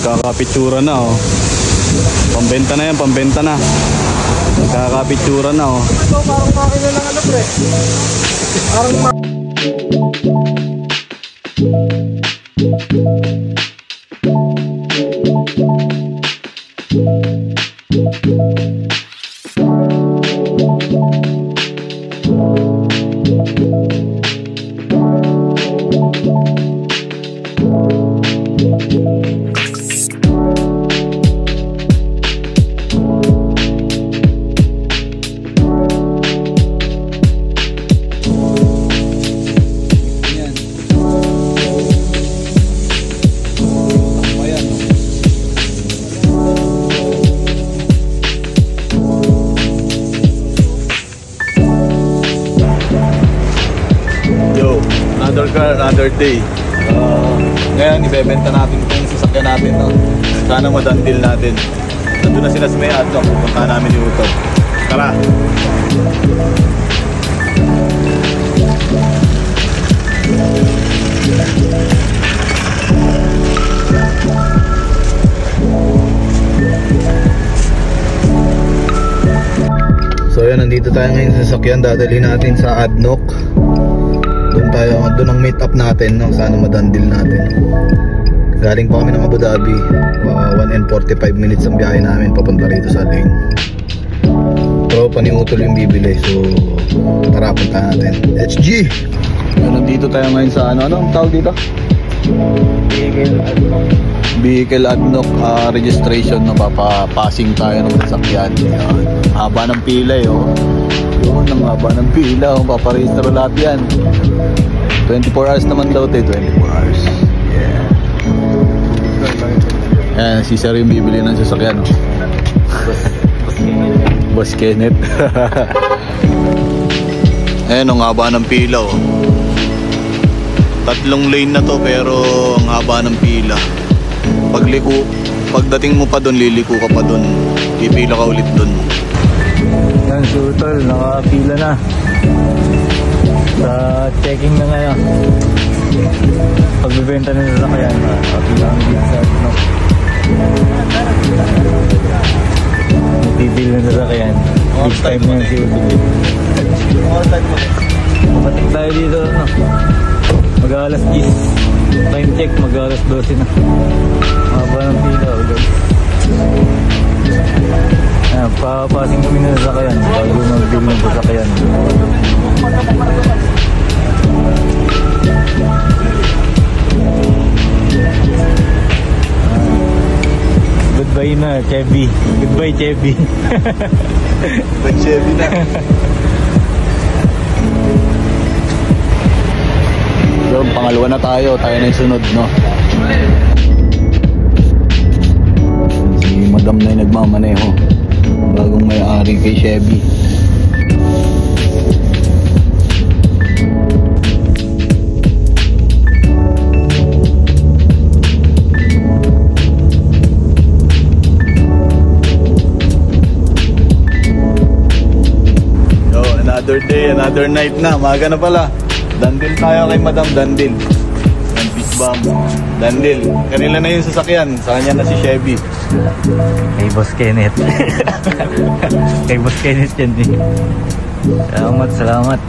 Nagkakapitsura na oh. Pambenta na yan, pambenta na. Nagkakapitsura na oh. Ito parang makina lang ano pre. Parang another day. Ngayon ibebenta natin itong sasakyan natin, no? Sana madandil natin. Nandun na sila sa may adno. Pupunta namin yung Utob. Tara! So yun, nandito tayo ngayon sa sasakyan. Dadalhin natin sa Adnoc. Doon ang meet up natin, no? Sana madandil natin. Galing pa kami ng Abu Dhabi. 1 and 45 minutes ang biyahe namin papunta rito sa lane. Pero paniutol yung bibili. So tara, punta natin. HG! Nandito tayo ngayon sa anong tawag dito? Vehicle Adnoc registration, no? Papassing tayo ng sasakyan. Haba ng pila eh, oh. Yun, ang haba ng pila, oh. Paparehistro lahat yan. 24 hours naman daw tayo, 24 hours. Yeah. Ayan, si Sir yung bibili ng sasakyan, oh. Boss Kenneth. Ayan, ang haba ng pila, oh. 3 lane na to, pero ang haba ng pila. Pagdating mo pa doon, liliko ka pa doon. Pipila ka ulit doon. Yan, si Utol, nakapila na sa checking na ngayon. Pagbibenta na sa sasakyan, nakapila ang dito sa Adnoc. Nagpipil na sa sasakyan. Big time na si Utol. Papating tayo dito, no? Mag-alas 10. Time check, mag-alas 12 na. Haba ng pila, ulit. Ayan, papasing kami na sa sasakyan bago mag-bill ng sasakyan. Goodbye na, Chevy. Goodbye, Chevy. Goodbye, Chevy na. So, pangalawa na tayo. Tayo na yung sunod, no? Si Madam na yung nagmamaneho. Bagong may-ari kay Chevy. So, another day, another night na. Maga na pala. Dandil tayo kay Madam Dandil. Ang big bomb. Dandil. Kanila na yung sasakyan. Sa kanya na si Chevy. Kay Boss Kenneth. Kay Boss Kenneth yan eh. Salamat, salamat.